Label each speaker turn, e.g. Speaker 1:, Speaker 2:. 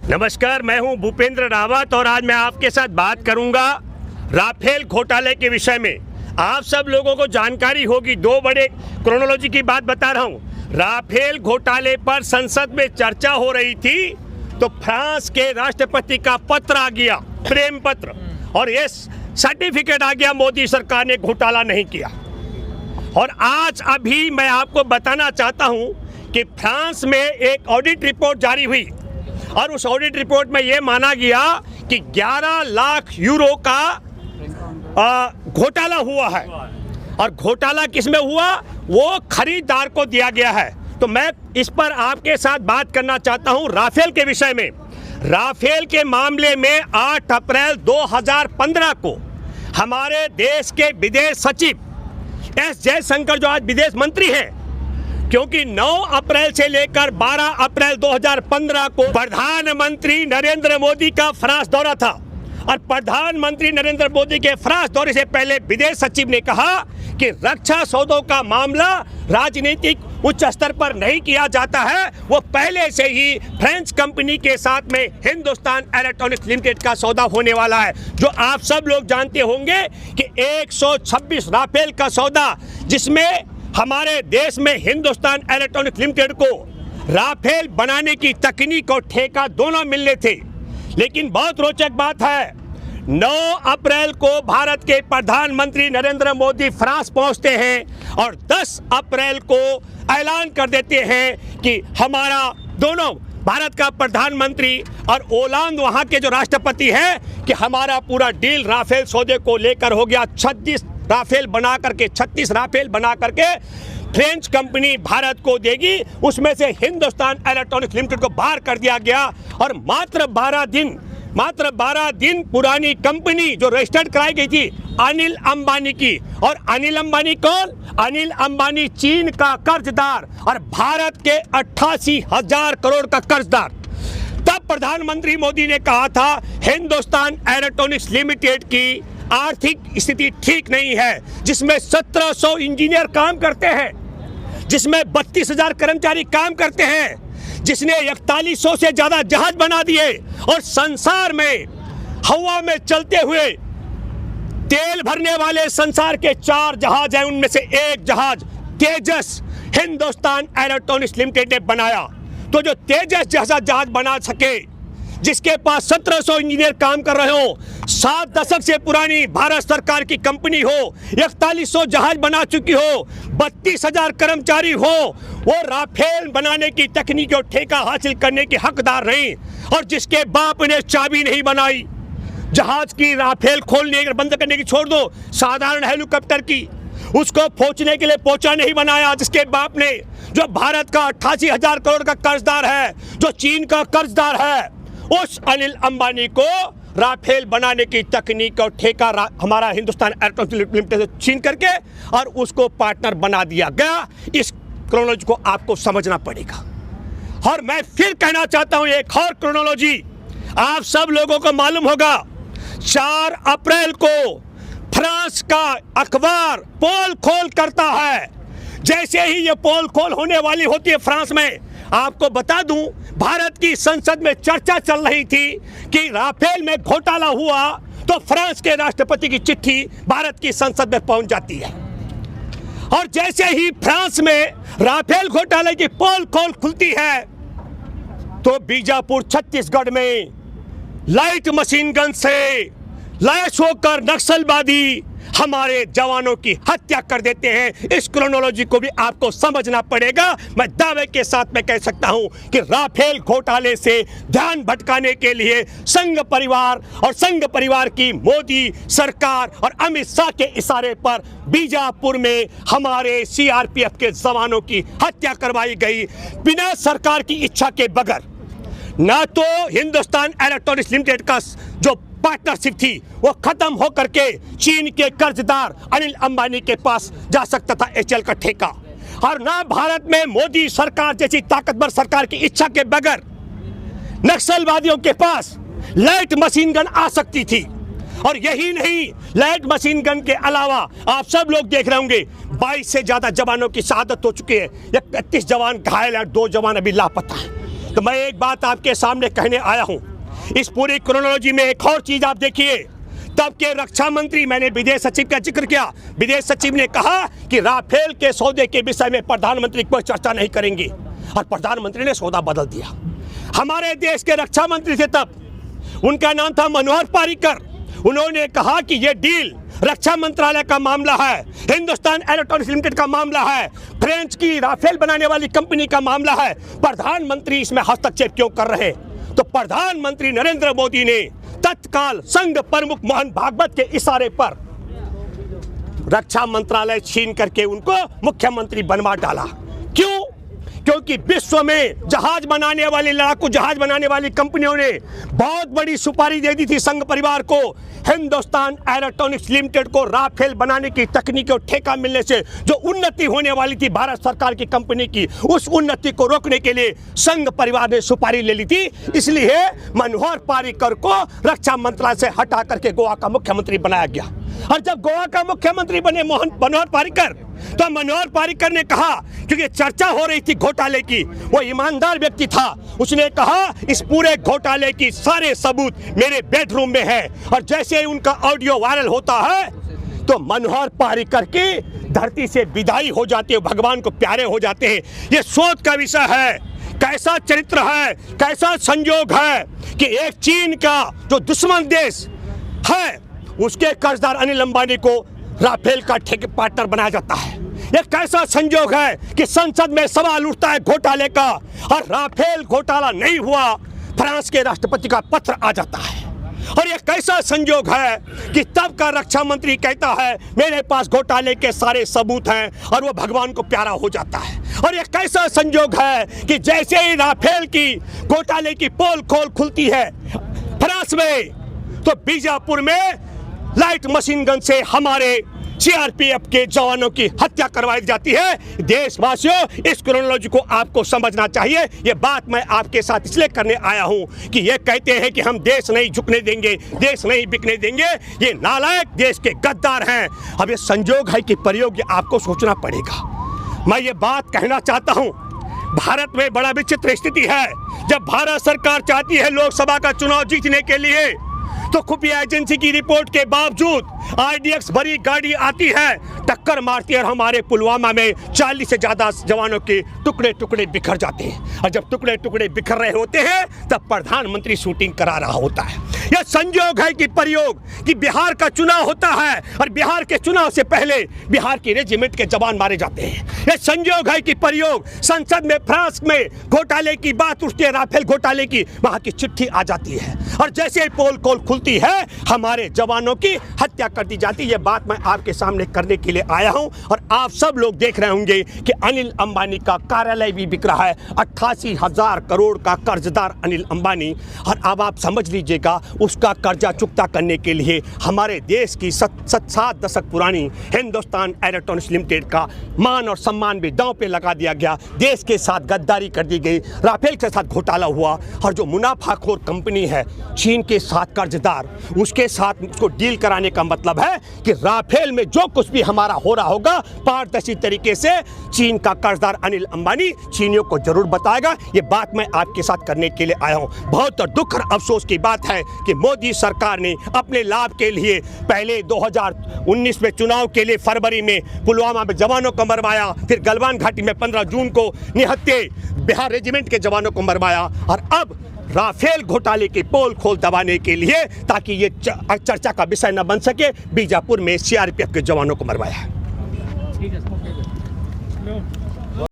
Speaker 1: नमस्कार, मैं हूं भूपेंद्र रावत और आज मैं आपके साथ बात करूंगा राफेल घोटाले के विषय में। आप सब लोगों को जानकारी होगी, दो बड़े क्रोनोलॉजी की बात बता रहा हूं। राफेल घोटाले पर संसद में चर्चा हो रही थी तो फ्रांस के राष्ट्रपति का पत्र आ गया, प्रेम पत्र, और ये सर्टिफिकेट आ गया मोदी सरकार ने घोटाला नहीं किया। और आज अभी मैं आपको बताना चाहता हूं कि फ्रांस में एक ऑडिट रिपोर्ट जारी हुई और उस ऑडिट रिपोर्ट में यह माना गया कि 11 लाख यूरो का घोटाला हुआ है। और घोटाला किसमें हुआ, वो खरीदार को दिया गया है। तो मैं इस पर आपके साथ बात करना चाहता हूं राफेल के विषय में। राफेल के मामले में 8 अप्रैल 2015 को हमारे देश के विदेश सचिव एस जयशंकर, जो आज विदेश मंत्री हैं, क्योंकि 9 अप्रैल से लेकर 12 अप्रैल 2015 को प्रधानमंत्री नरेंद्र मोदी का फ्रांस दौरा था और प्रधानमंत्री नरेंद्र मोदी के फ्रांस दौरे से पहले विदेश सचिव ने कहा कि रक्षा सौदों का मामला राजनीतिक उच्च स्तर पर नहीं किया जाता है। वो पहले से ही फ्रेंच कंपनी के साथ में हिंदुस्तान इलेक्ट्रॉनिक्स लिमिटेड का सौदा होने वाला है, जो आप सब लोग जानते होंगे कि 126 राफेल का सौदा, जिसमें हमारे देश में हिंदुस्तान इलेक्ट्रॉनिक्स लिमिटेड को राफेल बनाने की तकनीक और ठेका दोनों मिलने थे। लेकिन बहुत रोचक बात है, 9 अप्रैल को भारत के प्रधानमंत्री नरेंद्र मोदी फ्रांस पहुंचते हैं और 10 अप्रैल को ऐलान कर देते हैं कि हमारा दोनों, भारत का प्रधानमंत्री और ओलांद वहां के जो राष्ट्रपति हैं, कि हमारा पूरा डील राफेल सौदे को लेकर हो गया। 36 राफेल बना करके फ्रेंच कंपनी भारत को देगी, उसमें से हिंदुस्तान इलेक्ट्रॉनिक्स लिमिटेड को बाहर कर दिया गया। और मात्र 12 दिन पुरानी कंपनी जो रजिस्टर्ड कराई गई थी अनिल अंबानी की, और अनिल अंबानी कौन? अनिल अंबानी चीन का कर्जदार और भारत के 88,000 करोड़ का कर्जदार। तब प्रधानमंत्री मोदी ने कहा था हिंदुस्तान इलेक्ट्रॉनिक्स लिमिटेड की आर्थिक स्थिति ठीक नहीं है, जिसमें 1700 इंजीनियर काम करते हैं, जिसमें 32,000 कर्मचारी काम करते हैं, जिसने 4100 से ज्यादा जहाज बना दिए, और संसार में हवा में चलते हुए तेल भरने वाले संसार के 4 जहाज हैं, उनमें से एक जहाज तेजस हिंदुस्तान इलेक्ट्रॉनिक्स लिमिटेड ने बनाया। तो जो तेजस जैसा जहाज बना सके, जिसके पास 1700 इंजीनियर काम कर रहे हो, 7 दशक से पुरानी भारत सरकार की कंपनी हो, 4100 जहाज बना चुकी हो, 32,000 कर्मचारी हो, वो राफेल बनाने की तकनीक और ठेका हासिल करने के हकदार नहीं। और जिसके बाप ने चाबी नहीं बनाई जहाज की, राफेल खोलने बंद करने की छोड़ दो, साधारण हेलीकॉप्टर की, उसको पहुंचने के लिए पोचा नहीं बनाया जिसके बाप ने, जो भारत का 88,000 करोड़ का कर्जदार है, जो चीन का कर्जदार है, उस अनिल अंबानी को राफेल बनाने की तकनीक और ठेका हमारा हिंदुस्तान इलेक्ट्रॉनिक्स लिमिटेड से छीन करके और उसको पार्टनर बना दिया गया। इस क्रोनोलॉजी को आपको समझना पड़ेगा। और मैं फिर कहना चाहता हूं एक और क्रोनोलॉजी, आप सब लोगों को मालूम होगा, 4 अप्रैल को फ्रांस का अखबार पोल खोल करता है। जैसे ही ये पोल खोल होने वाली होती है फ्रांस में, आपको बता दूं, भारत की संसद में चर्चा चल रही थी कि राफेल में घोटाला हुआ, तो फ्रांस के राष्ट्रपति की चिट्ठी भारत की संसद में पहुंच जाती है। और जैसे ही फ्रांस में राफेल घोटाले की पोल खोल खुलती है, तो बीजापुर छत्तीसगढ़ में लाइट मशीन गन से लैस होकर नक्सलवादी हमारे जवानों की हत्या कर देते हैं। इस क्रोनोलॉजी को भी आपको समझना पड़ेगा। मैं दावे के साथ में कह सकता हूं कि राफेल घोटाले से ध्यान भटकाने के लिए संघ परिवार की मोदी सरकार और अमित शाह के इशारे पर बीजापुर में हमारे सीआरपीएफ के जवानों की हत्या करवाई गई, बिना सरकार की इच्छा के बगैर। ना तो हिंदुस्तान इलेक्ट्रॉनिक्स लिमिटेड का जो पार्टनरशिप थी वो खत्म होकर के चीन के कर्जदार अनिल अंबानी के पास जा सकता था एचएल का ठेका, और ना भारत में मोदी सरकार जैसी ताकतवर सरकार की इच्छा के बगैर नक्सलवादियों के पास लाइट मशीन गन आ सकती थी। और यही नहीं, लाइट मशीन गन के अलावा आप सब लोग देख रहे होंगे 22 से ज्यादा जवानों की शहादत हो चुकी है, 31 जवान घायल हैं, 2 जवान अभी लापता हैं। तो मैं एक बात आपके सामने कहने आया हूं। इस पूरी क्रोनोलॉजी में एक और चीज आप देखिए, तब के रक्षा मंत्री, मैंने विदेश सचिव का जिक्र किया, विदेश सचिव ने कहा कि राफेल के सौदे के विषय में प्रधानमंत्री कोई चर्चा नहीं करेंगे, और प्रधानमंत्री ने सौदा बदल दिया। हमारे देश के रक्षा मंत्री थे तब, उनका नाम था मनोहर पारिकर। उन्होंने कहा कि यह डील रक्षा मंत्रालय का मामला है, हिंदुस्तान एरोनॉटिक्स लिमिटेड का मामला है, फ्रेंच की राफेल बनाने वाली कंपनी का मामला है, प्रधानमंत्री इसमें हस्तक्षेप क्यों कर रहे? तो प्रधानमंत्री नरेंद्र मोदी ने तत्काल संघ प्रमुख मोहन भागवत के इशारे पर रक्षा मंत्रालय छीन करके उनको मुख्यमंत्री बनवा डाला। क्यों? क्योंकि विश्व में जहाज बनाने वाली, लड़ाकू जहाज बनाने वाली कंपनियों ने बहुत बड़ी सुपारी दे दी थी संघ परिवार को। हिंदुस्तान एरोनॉटिक्स लिमिटेड को राफेल बनाने की तकनीक और ठेका मिलने से जो उन्नति होने वाली थी भारत सरकार की कंपनी की, उस उन्नति को रोकने के लिए संघ परिवार ने सुपारी ले ली थी। इसलिए मनोहर पारिकर को रक्षा मंत्रालय से हटा करके गोवा का मुख्यमंत्री बनाया गया। और जब गोवा का मुख्यमंत्री बने मनोहर पारिकर, तो मनोहर पारिकर ने कहा, क्योंकि चर्चा हो रही थी घोटाले की, वो ईमानदार व्यक्ति था, उसने कहा इस पूरे घोटाले की सारे सबूत मेरे बेडरूम में है। और जैसे ही उनका ऑडियो वायरल होता है तो मनोहर पारिकर की धरती से विदाई हो जाती है, भगवान को प्यारे हो जाते हैं। ये सोच का विषय है, कैसा चरित्र है, कैसा संयोग है कि एक चीन का जो दुश्मन देश है उसके कर्जदार अनिल अंबानी को राफेल का ठेके पार्टनर बनाया जाता है। यह कैसा संयोग है कि संसद में सवाल उठता है घोटाले का, और राफेल घोटाला नहीं हुआ, फ्रांस के राष्ट्रपति का पत्र आ जाता है। और यह कैसा संयोग है कि तब का रक्षा मंत्री कहता है मेरे पास घोटाले के सारे सबूत हैं, और वो भगवान को प्यारा हो जाता है। और यह कैसा संयोग है कि जैसे ही राफेल की घोटाले की पोल खोल खुलती है फ्रांस में, तो बीजापुर में लाइट मशीन गन से हमारे सीआरपीएफ के जवानों की हत्या करवाई जाती है। देशवासियों, इस क्रोनोलॉजी को आपको समझना चाहिए। ये बात मैं आपके साथ इसलिए करने आया हूं कि ये कहते हैं कि हम देश नहीं झुकने देंगे, देश नहीं बिकने देंगे, ये नालायक देश के गद्दार हैं। अब ये संयोग है कि प्रयोग आपको सोचना पड़ेगा। मैं ये बात कहना चाहता हूं, भारत में बड़ा विचित्र स्थिति है। जब भारत सरकार चाहती है लोकसभा का चुनाव जीतने के लिए, तो खुफिया एजेंसी की रिपोर्ट के बावजूद आरडीएक्स भरी गाड़ी आती है, टक्कर मारती है, और हमारे पुलवामा में 40 से ज्यादा जवानों के टुकड़े टुकड़े बिखर जाते हैं। और जब टुकड़े टुकड़े बिखर रहे होते हैं तब प्रधानमंत्री शूटिंग करा रहा होता है। यह संयोग है कि प्रयोग कि बिहार का चुनाव होता है, और बिहार के चुनाव से पहले बिहार की रेजिमेंट के जवान मारे जाते हैं। यह संयोग है कि प्रयोग संसद में फ्रांस में घोटाले की बात उठती है, राफेल घोटाले की, वहां की चिट्ठी आ जाती है, और जैसे ही पोल खोल खुलती है हमारे जवानों की हत्या कर दी जाती है। यह बात मैं आपके सामने करने के लिए आया हूं। और आप सब लोग देख रहे होंगे कि अनिल अंबानी का कार्यालय भी बिक रहा है, 88,000 करोड़ का कर्जदार अनिल अंबानी। और अब आप समझ लीजिएगा, उसका कर्जा चुकता करने के लिए हमारे देश की 7 दशक पुरानी हिंदुस्तान एरोनॉटिक्स लिमिटेड का मान और सम्मान भी दांव पे लगा दिया गया। देश के साथ गद्दारी कर दी गई, राफेल के साथ घोटाला हुआ, और जो मुनाफाखोर कंपनी है चीन के साथ कर्जदार, उसके साथ उसको डील कराने का मतलब है कि राफेल में जो कुछ भी हमारा हो रहा होगा पारदर्शी तरीके से चीन का कर्जदार अनिल अंबानी चीनियों को जरूर बताएगा। ये बात मैं आपके साथ करने के लिए आया हूं। बहुत दुख और अफसोस की बात है कि मोदी सरकार ने अपने लाभ के लिए पहले 2019 में चुनाव के लिए फरवरी में पुलवामा में जवानों को मरवाया, फिर गलवान घाटी में 15 जून को निहत्थे बिहार रेजिमेंट के जवानों को मरवाया, और अब राफेल घोटाले की पोल खोल दबाने के लिए, ताकि ये चर्चा का विषय न बन सके, बीजापुर में सीआरपीएफ के जवानों को मरवाया है।